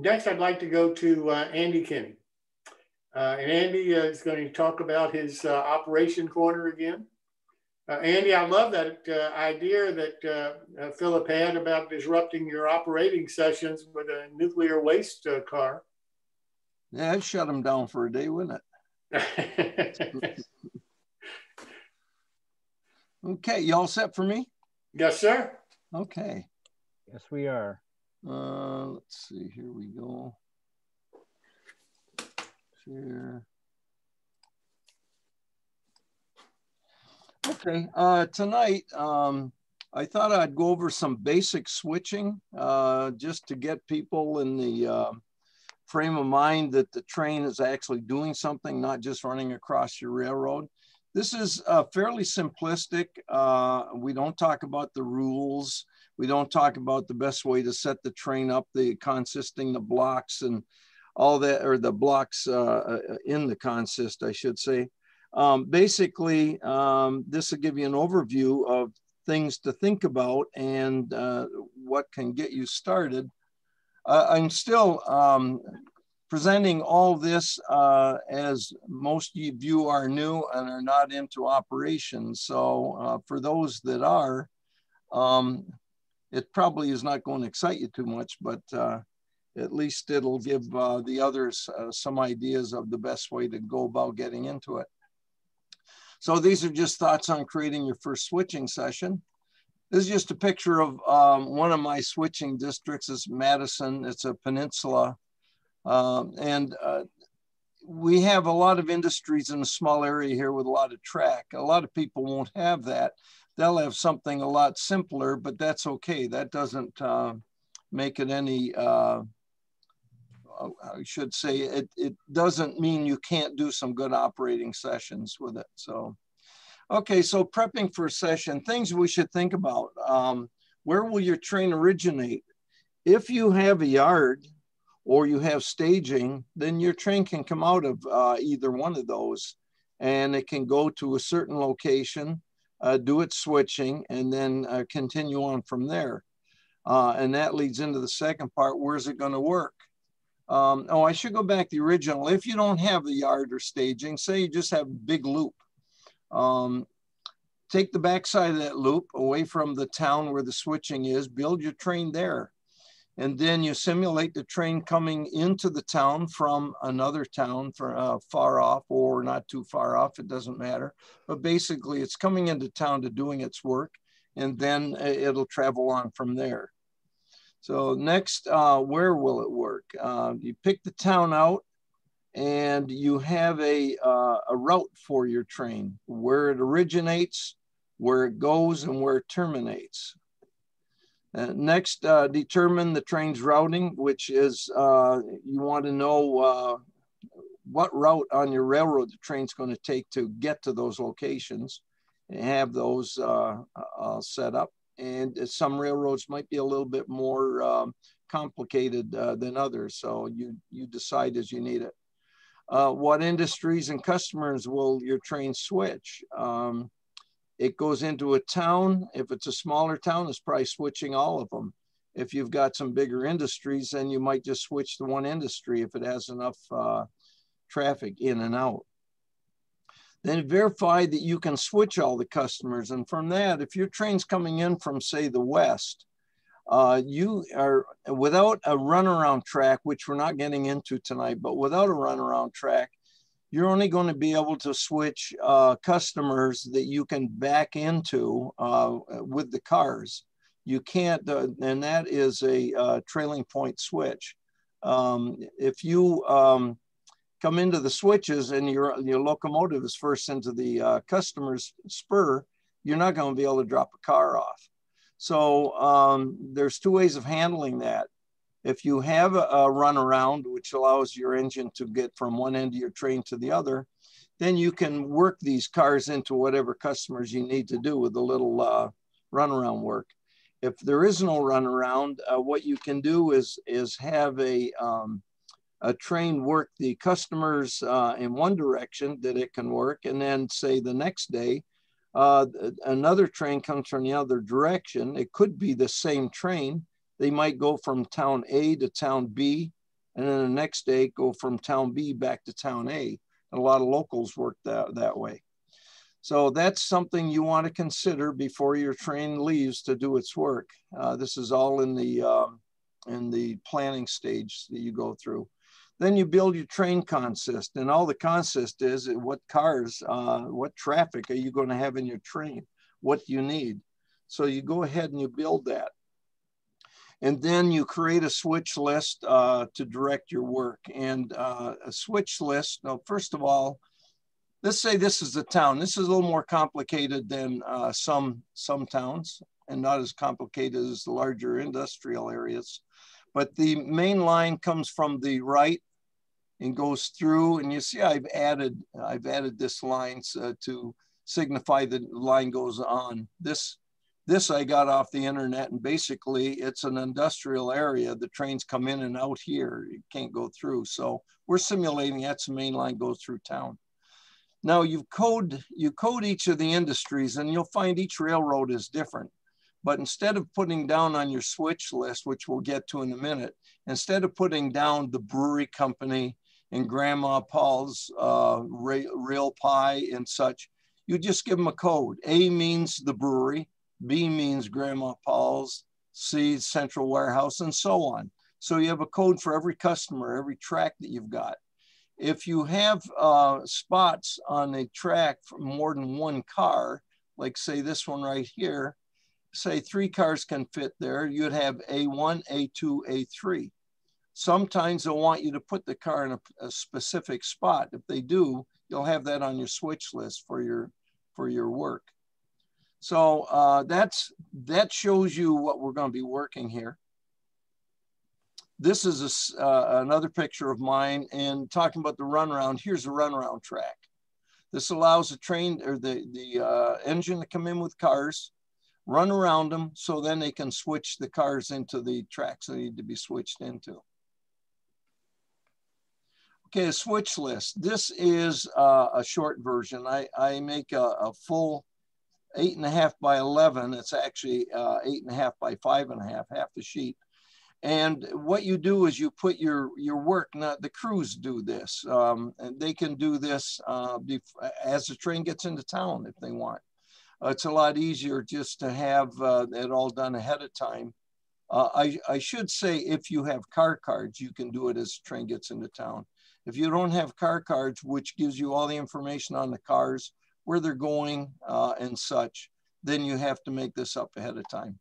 Next, I'd like to go to Andy Keeney. And Andy is going to talk about his operation corner again. Andy, I love that idea that Philip had about disrupting your operating sessions with a nuclear waste car. Yeah, I'd shut him down for a day, wouldn't it? Okay, you all set for me? Yes, sir. Okay. Yes, we are. Let's see, here we go. Share. Okay, tonight, I thought I'd go over some basic switching just to get people in the frame of mind that the train is actually doing something, not just running across your railroad. This is fairly simplistic. We don't talk about the rules. We don't talk about the best way to set the train up, the consisting, the blocks and all that, or the blocks in the consist, I should say. Basically, this will give you an overview of things to think about and what can get you started. I'm still presenting all this as most of you are new and are not into operations. So for those that are, it probably is not going to excite you too much, but at least it'll give the others some ideas of the best way to go about getting into it. So these are just thoughts on creating your first switching session. This is just a picture of one of my switching districts. Is Madison. It's a peninsula. We have a lot of industries in a small area here with a lot of track. A lot of people won't have that. They'll have something a lot simpler, but that's okay. That doesn't make it any, I should say, it doesn't mean you can't do some good operating sessions with it. So, okay, so prepping for a session, things we should think about. Where will your train originate? If you have a yard or you have staging, then your train can come out of either one of those, and it can go to a certain location, do its switching, and then continue on from there. And that leads into the second part, where's it gonna work? Oh, I should go back to the original. If you don't have the yard or staging, say you just have a big loop, take the backside of that loop away from the town where the switching is, build your train there. And then you simulate the train coming into the town from another town far off or not too far off, it doesn't matter. But basically it's coming into town to doing its work, and then it'll travel on from there. So next, where will it work? You pick the town out and you have a route for your train, where it originates, where it goes, and where it terminates. Next, determine the train's routing, which is you want to know what route on your railroad the train's going to take to get to those locations, and have those set up. And some railroads might be a little bit more complicated than others, so you decide as you need it. What industries and customers will your train switch? It goes into a town. If it's a smaller town, it's probably switching all of them. If you've got some bigger industries, then you might just switch to one industry if it has enough traffic in and out. Then verify that you can switch all the customers. And from that, if your train's coming in from, say, the west, you are, without a runaround track, which we're not getting into tonight, but without a runaround track, you're only going to be able to switch customers that you can back into with the cars. You can't, and that is a trailing point switch. If you come into the switches and your locomotive is first into the customer's spur, you're not going to be able to drop a car off. So there's two ways of handling that. If you have a runaround, which allows your engine to get from one end of your train to the other, then you can work these cars into whatever customers you need to do with a little runaround work. If there is no runaround, what you can do is have a train work the customers in one direction that it can work, and then say the next day, another train comes from the other direction. It could be the same train. They might go from town A to town B and then the next day go from town B back to town A. And a lot of locals work that way. So that's something you want to consider before your train leaves to do its work. This is all in the planning stage that you go through. Then you build your train consist, and all the consist is what cars, what traffic are you going to have in your train? What do you need? So you go ahead and you build that. And then you create a switch list to direct your work. And a switch list, now, first of all, let's say this is a town. This is a little more complicated than some towns, and not as complicated as the larger industrial areas. But the main line comes from the right and goes through, and you see I've added this line to signify that the line goes on. This I got off the internet, and basically it's an industrial area. The trains come in and out here. You can't go through. So we're simulating that's the main line goes through town. Now you code each of the industries, and you'll find each railroad is different. But instead of putting down on your switch list, which we'll get to in a minute, instead of putting down the brewery company and Grandma Paul's real pie and such, you just give them a code. A means the brewery, B means Grandma Paul's, C, Central Warehouse, and so on. So you have a code for every customer, every track that you've got. If you have spots on a track for more than one car, like say this one right here, say 3 cars can fit there, you'd have A1, A2, A3. Sometimes they'll want you to put the car in a specific spot. If they do, you'll have that on your switch list for your work. So that shows you what we're going to be working here. This is another picture of mine, and talking about the runaround. Here's a runaround track. This allows the train or the engine to come in with cars, run around them, so then they can switch the cars into the tracks they need to be switched into. Okay, a switch list. This is a short version. I make a full 8.5 by 11. It's actually 8.5 by 5.5, half the sheet. And what you do is you put your work, not the crews do this. And they can do this as the train gets into town if they want. It's a lot easier just to have it all done ahead of time. I should say if you have car cards, you can do it as the train gets into town. If you don't have car cards, which gives you all the information on the cars, where they're going and such, then you have to make this up ahead of time.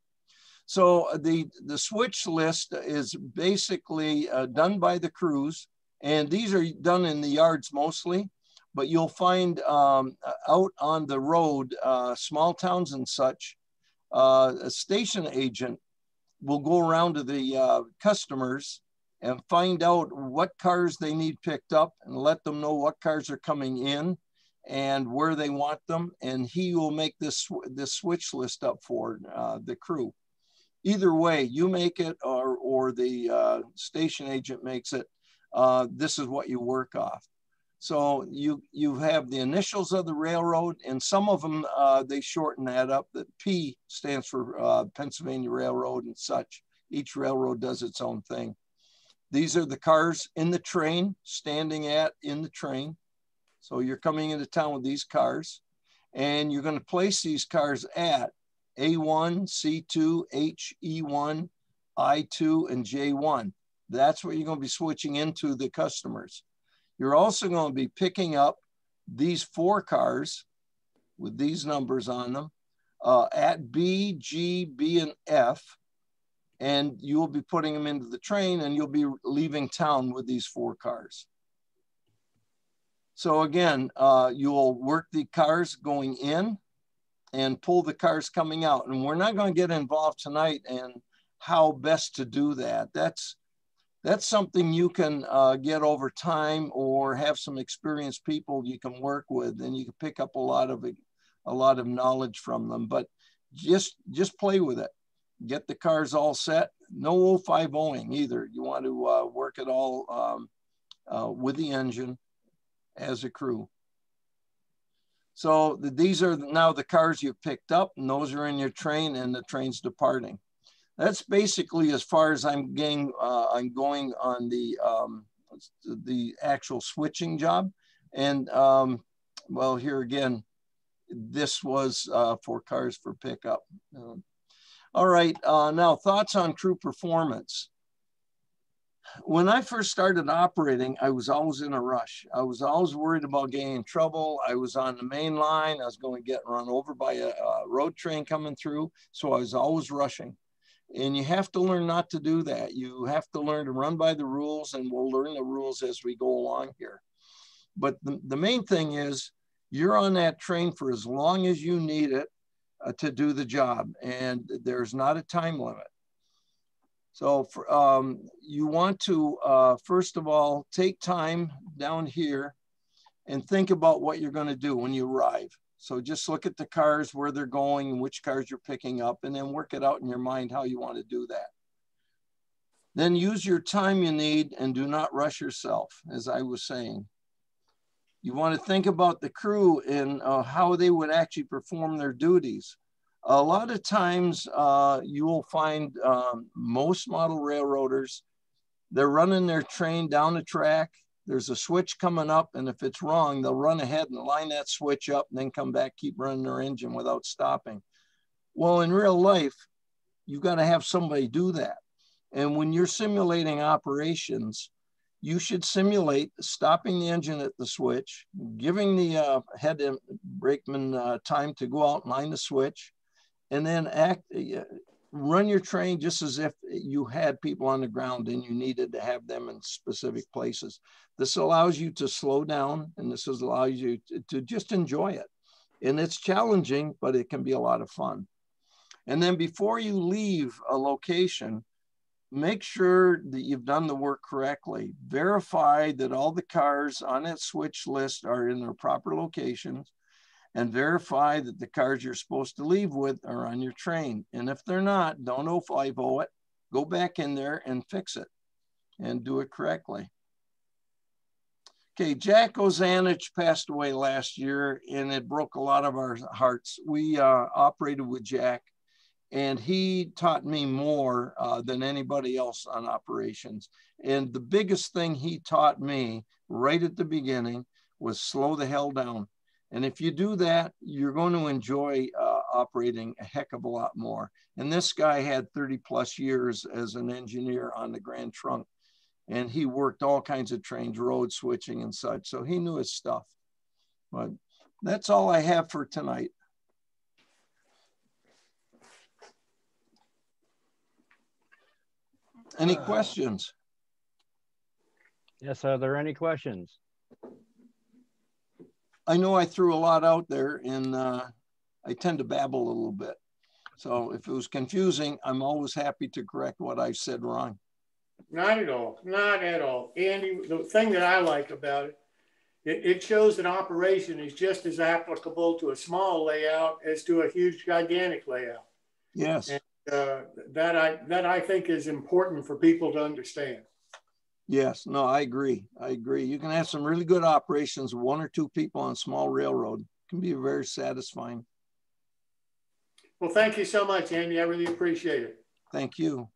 So the switch list is basically done by the crews, and these are done in the yards mostly, but you'll find out on the road, small towns and such, a station agent will go around to the customers and find out what cars they need picked up and let them know what cars are coming in and where they want them. And he will make this switch list up for the crew. Either way, you make it or the station agent makes it, this is what you work off. So you have the initials of the railroad, and some of them, they shorten that up. The P stands for Pennsylvania Railroad and such. Each railroad does its own thing. These are the cars in the train, standing in the train. So you're coming into town with these cars, and you're going to place these cars at A1, C2, H, E1, I2, and J1. That's what you're going to be switching into the customers. You're also going to be picking up these 4 cars with these numbers on them at B, G, B, and F. And you'll be putting them into the train, and you'll be leaving town with these 4 cars. So again, you'll work the cars going in and pull the cars coming out. And we're not going to get involved tonight in how best to do that. That's something you can get over time, or have some experienced people you can work with, and you can pick up a lot of knowledge from them. But just play with it. Get the cars all set. No 05-0ing either. You want to work it all with the engine as a crew. So these are now the cars you've picked up, and those are in your train, and the train's departing. That's basically as far as I'm going on the actual switching job. And well, here again, this was for cars for pickup. All right, now thoughts on crew performance. When I first started operating, I was always in a rush. I was always worried about getting in trouble. I was on the main line. I was going to get run over by a road train coming through. So I was always rushing. And you have to learn not to do that. You have to learn to run by the rules, and we'll learn the rules as we go along here. But the main thing is you're on that train for as long as you need it to do the job. And there's not a time limit. So you want to, first of all, take time down here and think about what you're going to do when you arrive. So just look at the cars, where they're going, and which cars you're picking up, and then work it out in your mind how you want to do that. Then use your time you need and do not rush yourself, as I was saying. You want to think about the crew and how they would actually perform their duties. A lot of times you will find most model railroaders, they're running their train down the track. There's a switch coming up, and if it's wrong, they'll run ahead and line that switch up and then come back, keep running their engine without stopping. Well, in real life, you've got to have somebody do that. And when you're simulating operations, you should simulate stopping the engine at the switch, giving the head brakeman time to go out and line the switch, and then run your train just as if you had people on the ground and you needed to have them in specific places. This allows you to slow down, and this allows you to just enjoy it. And it's challenging, but it can be a lot of fun. And then before you leave a location, make sure that you've done the work correctly. Verify that all the cars on that switch list are in their proper locations, and verify that the cars you're supposed to leave with are on your train. And if they're not, don't 050 it, go back in there and fix it and do it correctly. Okay, Jack Ozanich passed away last year, and it broke a lot of our hearts. We operated with Jack, and he taught me more than anybody else on operations. And the biggest thing he taught me right at the beginning was slow the hell down. And if you do that, you're going to enjoy operating a heck of a lot more. And this guy had 30 plus years as an engineer on the Grand Trunk, and he worked all kinds of trains, road switching and such. So he knew his stuff. But that's all I have for tonight. Any questions? Yes, are there any questions? I know I threw a lot out there, and I tend to babble a little bit. So if it was confusing, I'm always happy to correct what I said wrong. Not at all. Not at all. Andy, the thing that I like about it, it shows that operation is just as applicable to a small layout as to a huge, gigantic layout. Yes. And that I think is important for people to understand. Yes, no, I agree. I agree. You can have some really good operations, 1 or 2 people on a small railroad. It can be very satisfying. Well, thank you so much, Andy. I really appreciate it. Thank you.